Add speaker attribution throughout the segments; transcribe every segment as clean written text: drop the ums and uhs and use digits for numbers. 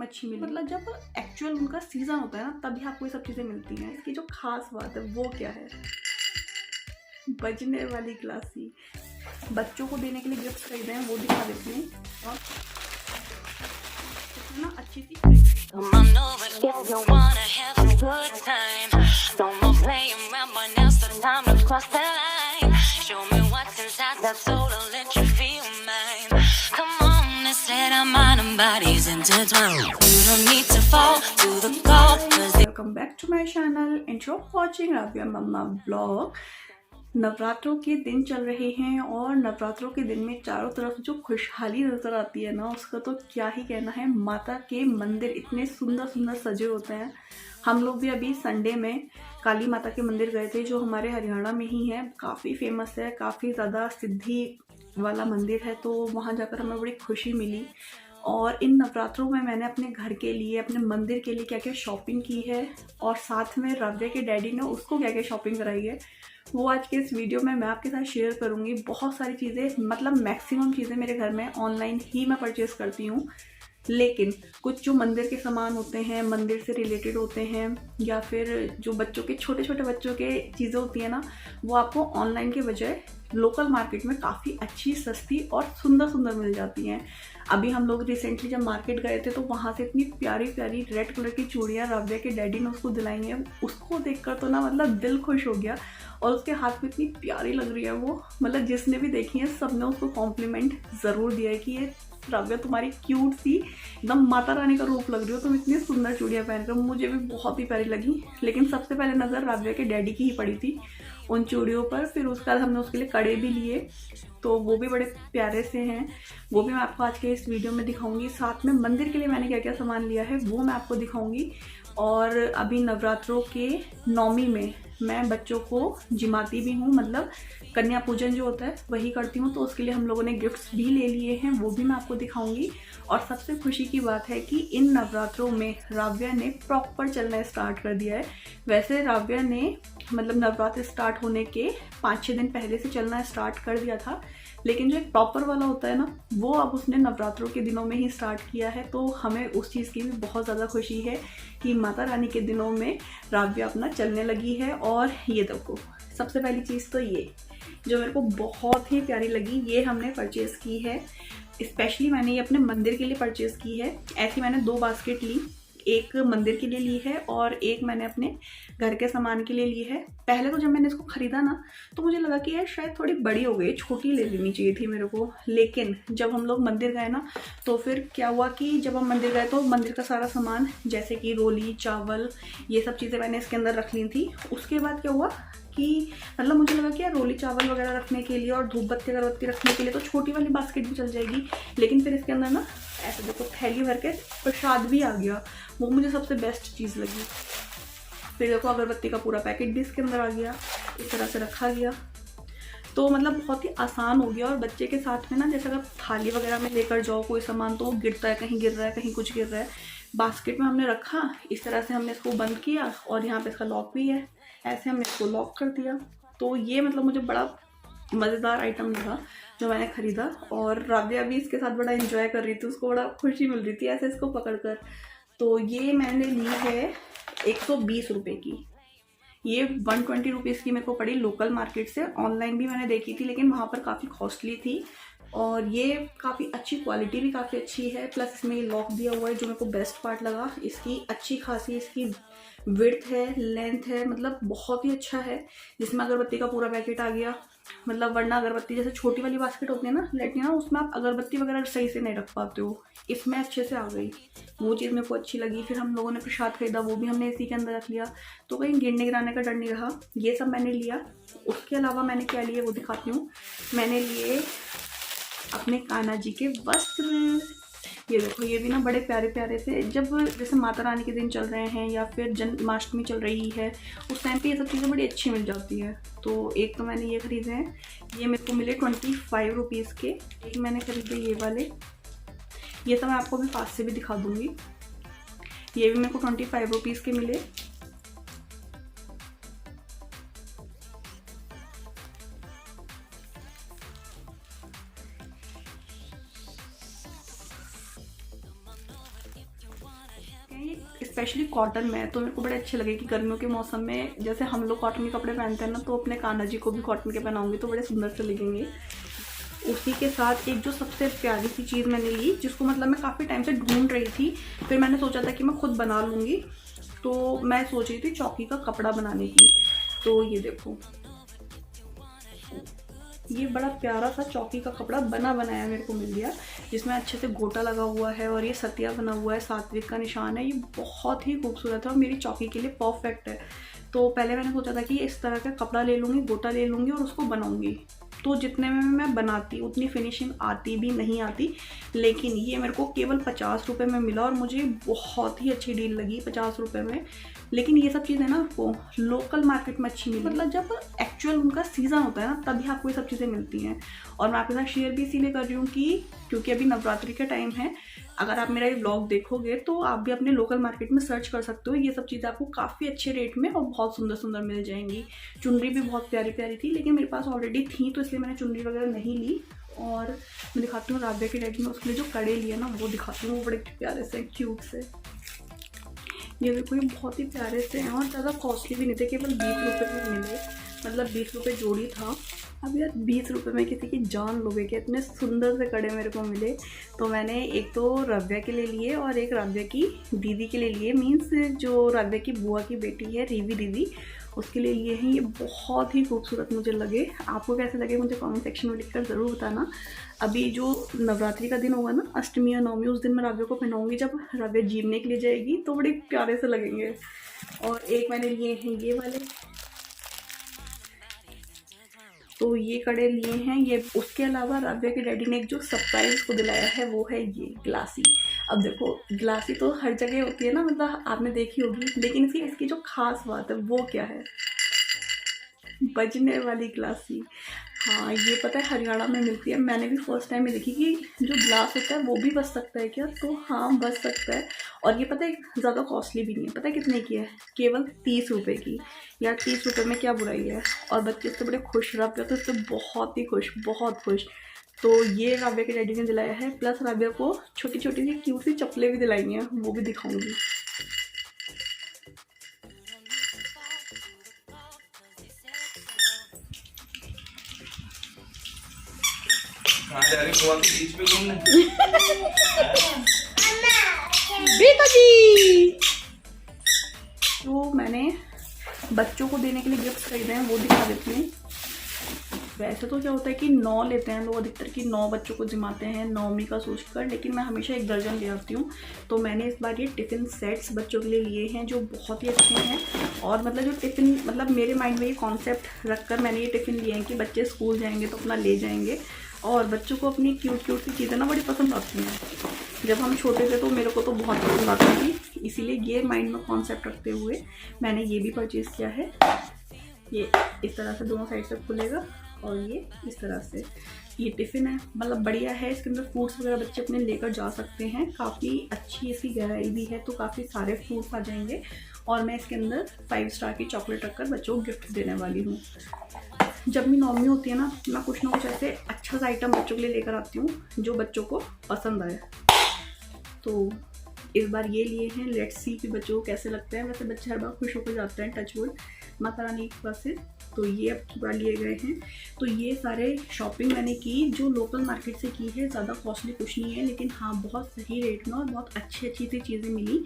Speaker 1: अच्छी मिली। मतलब जब एक्चुअल उनका सीज़न होता है ना तभी आपको ये सब चीज़ें मिलती हैं। इसकी जो खास बात है वो क्या है, बजने वाली ग्लासी। बच्चों को देने के लिए गिफ्ट खरीदे हैं वो दिखा देती हूँ। और ना अच्छी सी welcome back to my channel and you are watching Rabia mamma blog. नवरात्रों के दिन चल रहे हैं और नवरात्रों के दिन में चारों तरफ जो खुशहाली नज़र आती है ना उसका तो क्या ही कहना है। माता के मंदिर इतने सुंदर सुंदर सजे होते हैं। हम लोग भी अभी संडे में काली माता के मंदिर गए थे जो हमारे हरियाणा में ही है, काफ़ी फेमस है, काफ़ी ज़्यादा सिद्धि वाला मंदिर है। तो वहाँ जाकर हमें बड़ी खुशी मिली। और इन नवरात्रों में मैंने अपने घर के लिए, अपने मंदिर के लिए क्या क्या शॉपिंग की है और साथ में राव्या के डैडी ने उसको क्या क्या शॉपिंग कराई है वो आज के इस वीडियो में मैं आपके साथ शेयर करूंगी। बहुत सारी चीज़ें, मतलब मैक्सिमम चीज़ें मेरे घर में ऑनलाइन ही मैं परचेज़ करती हूँ, लेकिन कुछ जो मंदिर के सामान होते हैं, मंदिर से रिलेटेड होते हैं, या फिर जो बच्चों के छोटे छोटे बच्चों के चीज़ें होती हैं ना, वो आपको ऑनलाइन के बजाय लोकल मार्केट में काफ़ी अच्छी, सस्ती और सुंदर सुंदर मिल जाती हैं। अभी हम लोग रिसेंटली जब मार्केट गए थे तो वहाँ से इतनी प्यारी प्यारी रेड कलर की चूड़ियाँ राव्या के डैडी ने उसको दिलाई हैं। उसको देखकर तो ना मतलब दिल खुश हो गया। और उसके हाथ में इतनी प्यारी लग रही है वो, मतलब जिसने भी देखी है सब ने उसको कॉम्प्लीमेंट ज़रूर दिया है कि ये राव्या तुम्हारी क्यूट सी एकदम माता रानी का रूप लग रही हो तुम, इतनी सुंदर चूड़ियाँ पहनकर। मुझे भी बहुत ही प्यारी लगी, लेकिन सबसे पहले नज़र राव्या के डैडी की ही पड़ी थी उन चूड़ियों पर। फिर उसके बाद हमने उसके लिए कड़े भी लिए, तो वो भी बड़े प्यारे से हैं, वो भी मैं आपको आज के इस वीडियो में दिखाऊंगी। साथ में मंदिर के लिए मैंने क्या क्या सामान लिया है वो मैं आपको दिखाऊंगी। और अभी नवरात्रों के नौमी में मैं बच्चों को जिमाती भी हूँ, मतलब कन्या पूजन जो होता है वही करती हूँ, तो उसके लिए हम लोगों ने गिफ्ट्स भी ले लिए हैं, वो भी मैं आपको दिखाऊंगी। और सबसे खुशी की बात है कि इन नवरात्रों में राव्या ने प्रॉपर चलना स्टार्ट कर दिया है। वैसे राव्या ने मतलब नवरात्र स्टार्ट होने के 5-6 दिन पहले से चलना स्टार्ट कर दिया था, लेकिन जो एक प्रॉपर वाला होता है ना वो अब उसने नवरात्रों के दिनों में ही स्टार्ट किया है। तो हमें उस चीज़ की भी बहुत ज़्यादा खुशी है कि माता रानी के दिनों में राव्या अपना चलने लगी है। और ये देखो, सबसे पहली चीज़ तो ये जो मेरे को बहुत ही प्यारी लगी, ये हमने परचेज़ की है। स्पेशली मैंने ये अपने मंदिर के लिए परचेज़ की है। ऐसी मैंने 2 बास्केट ली, एक मंदिर के लिए ली है और एक मैंने अपने घर के सामान के लिए ली है। पहले तो जब मैंने इसको ख़रीदा ना तो मुझे लगा कि यार शायद थोड़ी बड़ी हो गई, छोटी ले लेनी चाहिए थी मेरे को। लेकिन जब हम लोग मंदिर गए ना तो फिर क्या हुआ कि जब हम मंदिर गए तो मंदिर का सारा सामान जैसे कि रोली, चावल, ये सब चीज़ें मैंने इसके अंदर रख ली थी। उसके बाद क्या हुआ कि मतलब मुझे लगा कि यार रोली चावल वगैरह रखने के लिए और धूप बत्ती अगरबत्ती रखने के लिए तो छोटी वाली बास्केट भी चल जाएगी, लेकिन फिर इसके अंदर ना ऐसे देखो थैली भर के प्रसाद भी आ गया, वो मुझे सबसे बेस्ट चीज़ लगी। फिर देखो अगरबत्ती का पूरा पैकेट भी इसके अंदर आ गया, इस तरह से रखा गया, तो मतलब बहुत ही आसान हो गया। और बच्चे के साथ में ना जैसे अगर थाली वगैरह में लेकर जाओ कोई सामान तो गिरता है, कहीं गिर रहा है, कहीं कुछ गिर रहा है। बास्केट में हमने रखा, इस तरह से हमने इसको बंद किया और यहाँ पे इसका लॉक भी है, ऐसे हमने इसको लॉक कर दिया। तो ये मतलब मुझे बड़ा मज़ेदार आइटम लगा जो मैंने ख़रीदा। और राव्या भी इसके साथ बड़ा एंजॉय कर रही थी, उसको बड़ा खुशी मिल रही थी ऐसे इसको पकड़कर। तो ये मैंने ली है 120 रुपये की, ये 120 रुपीज़ की मेरे को पड़ी लोकल मार्केट से। ऑनलाइन भी मैंने देखी थी लेकिन वहाँ पर काफ़ी कॉस्टली थी, और ये काफ़ी अच्छी क्वालिटी भी काफ़ी अच्छी है। प्लस इसमें ये लॉक दिया हुआ है जो मेरे को बेस्ट पार्ट लगा, इसकी अच्छी खासी इसकी विड्थ है, लेंथ है, मतलब बहुत ही अच्छा है। जिसमें अगरबत्ती का पूरा पैकेट आ गया, मतलब वरना अगरबत्ती जैसे छोटी वाली बास्केट होती है ना लेटी ना, उसमें आप अगरबत्ती वगैरह सही से नहीं रख पाते हो, इसमें अच्छे से आ गई, वो चीज़ मेरे को अच्छी लगी। फिर हम लोगों ने प्रसाद खरीदा, वो भी हमने इसी के अंदर रख लिया, तो कहीं गिरने गिराने का डर नहीं रहा। ये सब मैंने लिया। उसके अलावा मैंने क्या लिए वो दिखाती हूँ। मैंने लिए अपने कान्हा जी के वस्त्र, ये देखो, ये भी ना बड़े प्यारे प्यारे से, जब जैसे माता रानी के दिन चल रहे हैं या फिर जन्माष्टमी चल रही है उस टाइम पे ये सब चीज़ें बड़ी अच्छी मिल जाती है। तो एक तो मैंने ये ख़रीदे हैं, ये मेरे को मिले 25 रुपीज़ के। एक मैंने ख़रीदे ये वाले, ये तो मैं आपको भी पास से भी दिखा दूँगी। ये भी मेरे को 25 रुपीज़ के मिले। स्पेशली कॉटन में, तो मेरे को बड़े अच्छे लगे कि गर्मियों के मौसम में जैसे हम लोग कॉटन के कपड़े पहनते हैं ना, तो अपने कान्हा जी को भी कॉटन के पहनाऊंगी तो बड़े सुंदर से लगेंगे। उसी के साथ एक जो सबसे प्यारी सी चीज़ मैंने ली, जिसको मतलब मैं काफ़ी टाइम से ढूंढ रही थी, फिर मैंने सोचा था कि मैं खुद बना लूँगी, तो मैं सोच रही थी चौकी का कपड़ा बनाने की। तो ये देखो, ये बड़ा प्यारा सा चौकी का कपड़ा बना बनाया मेरे को मिल गया, जिसमें अच्छे से गोटा लगा हुआ है और ये सतिया बना हुआ है, सात्विक का निशान है। ये बहुत ही खूबसूरत है और मेरी चौकी के लिए परफेक्ट है। तो पहले मैंने सोचा था कि इस तरह का कपड़ा ले लूँगी, गोटा ले लूँगी और उसको बनाऊँगी। तो जितने में मैं बनाती उतनी फिनिशिंग आती भी नहीं आती, लेकिन ये मेरे को केवल 50 रुपये में मिला और मुझे बहुत ही अच्छी डील लगी 50 रुपये में। लेकिन ये सब चीज़ें ना आपको लोकल मार्केट में अच्छी मिली, मतलब जब एक्चुअल उनका सीज़न होता है ना तभी आपको ये सब चीज़ें मिलती हैं। और मैं आपके साथ शेयर भी इसीलिए कर रही हूँ क्योंकि अभी नवरात्रि का टाइम है। अगर आप मेरा ये व्लॉग देखोगे तो आप भी अपने लोकल मार्केट में सर्च कर सकते हो, ये सब चीज़ें आपको काफ़ी अच्छे रेट में और बहुत सुंदर सुंदर मिल जाएंगी। चुनरी भी बहुत प्यारी प्यारी थी, लेकिन मेरे पास ऑलरेडी थी तो इसलिए मैंने चुनरी वगैरह नहीं ली। और मैं दिखाती हूँ राव्या के डैडी ने उसके लिए जो कड़े लिए ना, वो दिखाती हूँ, वो बड़े प्यारे से क्यूट से। ये देखो, ये बहुत ही प्यारे से हैं और ज़्यादा कॉस्टली भी नहीं थे, केवल 20 रुपये में मिले, मतलब 20 रुपये जोड़ी था। अब यार 20 रुपये में किसी की जान लोगे कि इतने सुंदर से कड़े मेरे को मिले। तो मैंने एक तो राव्या के लिए लिए और एक राव्या की दीदी के लिए लिए, मीन्स जो राव्या की बुआ की बेटी है रीवी दीदी, उसके लिए लिए हैं। ये बहुत ही खूबसूरत मुझे लगे। आपको कैसे लगे मुझे कमेंट सेक्शन में लिखकर ज़रूर बताना। अभी जो नवरात्रि का दिन होगा ना, अष्टमी या नवमी, उस दिन मैं राव्या को पहनाऊँगी। जब राव्या जीवने के लिए जाएगी तो बड़े प्यारे से लगेंगे। और एक मैंने लिए हैं ये वाले, तो ये कड़े लिए हैं ये। उसके अलावा राव्या के डैडी ने एक जो सरप्राइज को दिलाया है वो है ये ग्लासी। अब देखो, ग्लासी तो हर जगह होती है ना, मतलब आपने देखी होगी, लेकिन इसकी जो खास बात है वो क्या है, बजने वाली ग्लासी। हाँ, ये पता है हरियाणा में मिलती है। मैंने भी फर्स्ट टाइम में देखी कि जो ग्लास होता है वो भी बज सकता है क्या, तो हाँ बज सकता है। और ये पता है ज़्यादा कॉस्टली भी नहीं है, पता है कितने की है, केवल 30 रुपये की। यार 30 रुपये में क्या बुराई है। और बच्चे इससे बड़े खुश, राव्या तो इससे बहुत ही खुश, बहुत खुश। तो ये राव्या के डैडी ने दिलाया है, प्लस राव्या को छोटी छोटी सी क्यूट सी चप्पलें भी दिलाई हैं, वो भी दिखाऊंगी। तो मैंने बच्चों को देने के लिए गिफ्ट खरीदे हैं, वो दिखा देती हूँ। वैसे तो क्या होता है कि 9 लेते हैं लोग अधिकतर, कि 9 बच्चों को जिमाते हैं नवमी का सोचकर, लेकिन मैं हमेशा 1 दर्जन ले आती हूँ। तो मैंने इस बार ये टिफ़िन सेट्स बच्चों के लिए लिए हैं, जो बहुत ही अच्छे हैं। और मतलब जो टिफ़िन, मतलब मेरे माइंड में ये कॉन्सेप्ट रखकर मैंने ये टिफ़िन लिए हैं कि बच्चे स्कूल जाएंगे तो अपना ले जाएंगे। और बच्चों को अपनी क्यूट क्यूट सी चीज़ें ना बड़ी पसंद आती हैं। जब हम छोटे थे तो मेरे को तो बहुत पसंद आती थी, इसीलिए ये माइंड में कॉन्सेप्ट रखते हुए मैंने ये भी परचेज़ किया है। ये इस तरह से दोनों साइड से खुलेगा और ये इस तरह से। ये टिफ़िन है, मतलब बढ़िया है। इसके अंदर फ्रूट्स वगैरह बच्चे अपने लेकर जा सकते हैं। काफ़ी अच्छी इसकी गहराई भी है, तो काफ़ी सारे फ्रूट्स आ जाएंगे। और मैं इसके अंदर 5 स्टार की चॉकलेट रखकर बच्चों को गिफ्ट देने वाली हूँ। जब भी नवमी होती है ना कुछ ऐसे अच्छा सा आइटम बच्चों के लिए लेकर आती हूँ जो बच्चों को पसंद आए। तो इस बार ये लिए हैं, लेट्स सी कि बच्चों को कैसे लगते हैं। वैसे बच्चे हर बार खुश होकर जाते हैं, टच वुड, माता रानी की कृपा से। तो ये अब की बार लिए गए हैं। तो ये सारे शॉपिंग मैंने की जो लोकल मार्केट से की है, ज़्यादा कॉस्टली कुछ नहीं है, लेकिन हाँ बहुत सही रेट में और बहुत अच्छी अच्छी सी चीज़ें मिली।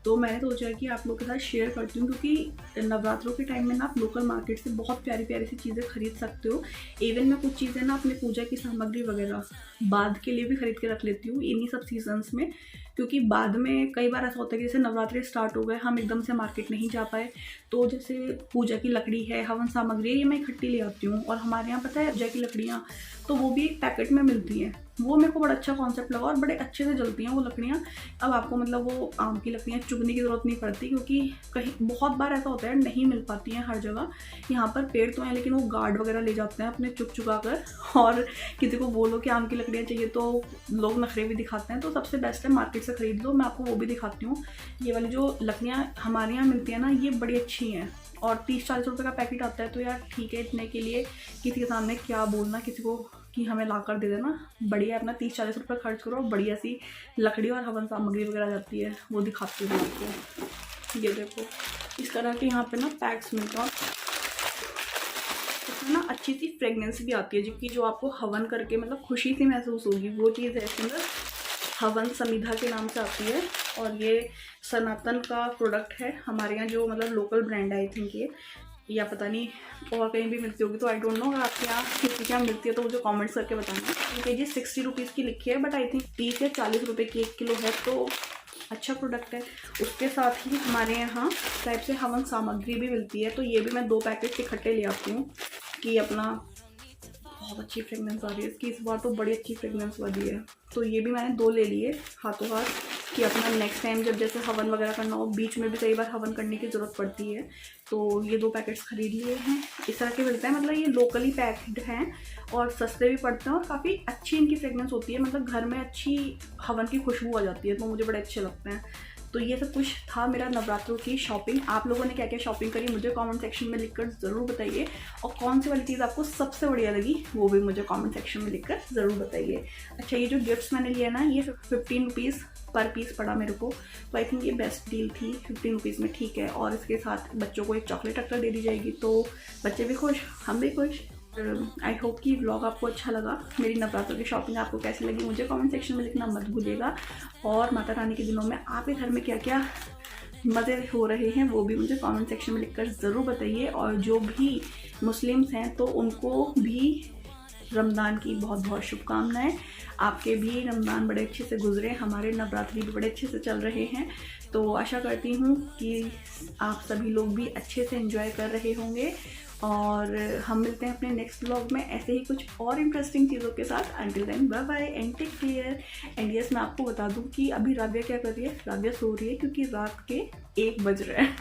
Speaker 1: तो मैंने सोचा कि आप लोगों के साथ शेयर करती हूँ, क्योंकि नवरात्रों के टाइम में ना आप लोकल मार्केट से बहुत प्यारी प्यारी सी चीज़ें खरीद सकते हो। इवन मैं कुछ चीज़ें ना अपने पूजा की सामग्री वगैरह बाद के लिए भी खरीद के रख लेती हूँ इन्हीं सब सीजन्स में, क्योंकि बाद में कई बार ऐसा होता है कि जैसे नवरात्रि स्टार्ट हो गए, हम एकदम से मार्केट नहीं जा पाए, तो जैसे पूजा की लकड़ी है, हवन सामग्री है, ये मैं इकट्ठी ले आती हूँ। और हमारे यहाँ पता है पूजा की लकड़ियाँ तो वो भी एक पैकेट में मिलती हैं। वो मेरे को बड़ा अच्छा कॉन्सेप्ट लगा और बड़े अच्छे से जलती हैं वो लकड़ियाँ। अब आपको मतलब वो आम की लकड़ियाँ चुगने की ज़रूरत नहीं पड़ती, क्योंकि कहीं बहुत बार ऐसा होता है नहीं मिल पाती हैं हर जगह। यहाँ पर पेड़ तो हैं, लेकिन वो गार्ड वगैरह ले जाते हैं अपने चुग चुगा कर, और किसी को बोलो कि आम की लकड़ियाँ चाहिए तो लोग नखरे भी दिखाते हैं। तो सबसे बेस्ट है मार्केट से खरीद लो। मैं आपको वो भी दिखाती हूँ। ये वाली जो लकड़ियाँ हमारे यहाँ मिलती हैं ना, ये बड़ी अच्छी हैं और 30-40 रुपये का पैकेट आता है। तो यार ठीक है, इतने के लिए किसी के सामने क्या बोलना, किसी को कि हमें ला कर दे देना, बढ़िया अपना 30-40 रुपये खर्च करो, बढ़िया सी लकड़ी और हवन सामग्री वगैरह जाती है, वो दिखाती हूँ आपको। ये देखो इस तरह के यहाँ पे ना पैक्स मिलते हैं, इसमें ना अच्छी सी फ्रेगनेंस भी आती है, जबकि जो आपको हवन करके मतलब खुशी सी महसूस होगी वो चीज़ है इसके अंदर। हवन समिधा के नाम से आती है और ये सनातन का प्रोडक्ट है हमारे यहाँ, जो मतलब लोकल ब्रांड है आई थिंक ये, या पता नहीं और कहीं भी मिलती होगी तो आई डोंट नो। अगर आपके यहाँ किसी के यहाँ मिलती है तो मुझे कमेंट्स करके बताना। केजी 60 रुपीज़ की लिखी है, बट आई थिंक 30 या 40 रुपये की 1 किलो है, तो अच्छा प्रोडक्ट है। उसके साथ ही हमारे यहाँ टाइप से हवन सामग्री भी मिलती है, तो ये भी मैं 2 पैकेट इकट्ठे ले आती हूँ कि अपना बहुत अच्छी फ्रेगनेंस आ रही है इसकी, इस बार तो बड़ी अच्छी फ्रेगनेंस वाली है। तो ये भी मैंने 2 ले लिए हाथों हाथ कि अपना नेक्स्ट टाइम जब जैसे हवन वगैरह करना हो, बीच में भी कई बार हवन करने की ज़रूरत पड़ती है, तो ये 2 पैकेट्स खरीद लिए हैं। इस तरह के मिलते हैं, मतलब ये लोकली पैक्ड हैं और सस्ते भी पड़ते हैं और काफ़ी अच्छी इनकी फ्रेगनेंस होती है, मतलब घर में अच्छी हवन की खुशबू आ जाती है, तो मुझे बड़े अच्छे लगते हैं। तो ये सब कुछ था मेरा नवरात्रों की शॉपिंग। आप लोगों ने क्या क्या शॉपिंग करी मुझे कमेंट सेक्शन में लिखकर ज़रूर बताइए, और कौन सी वाली चीज़ आपको सबसे बढ़िया लगी वो भी मुझे कमेंट सेक्शन में लिखकर ज़रूर बताइए। अच्छा, ये जो गिफ्ट्स मैंने लिए ना, ये 15 रुपीज़ पर पीस पड़ा मेरे को, तो आई थिंक ये बेस्ट डील थी, 15 रुपीज़ में ठीक है। और इसके साथ बच्चों को एक चॉकलेट अक्कर दे दी जाएगी, तो बच्चे भी खुश, हम भी खुश। आई होप कि व्लॉग आपको अच्छा लगा। मेरी नवरात्रों की शॉपिंग आपको कैसी लगी मुझे कमेंट सेक्शन में लिखना मत भूलिएगा, और माता रानी के दिनों में आपके घर में क्या क्या मज़े हो रहे हैं वो भी मुझे कमेंट सेक्शन में लिखकर ज़रूर बताइए। और जो भी मुस्लिम्स हैं तो उनको भी रमज़ान की बहुत बहुत शुभकामनाएं। आपके भी रमज़ान बड़े अच्छे से गुजरे, हमारे नवरात्रि भी बड़े अच्छे से चल रहे हैं, तो आशा करती हूँ कि आप सभी लोग भी अच्छे से एंजॉय कर रहे होंगे। और हम मिलते हैं अपने नेक्स्ट व्लॉग में ऐसे ही कुछ और इंटरेस्टिंग चीज़ों के साथ। Until then bye bye and take care. And yes, मैं आपको बता दूं कि अभी राबिया क्या कर रही है, राबिया सो रही है क्योंकि रात के 1 बज रहे हैं।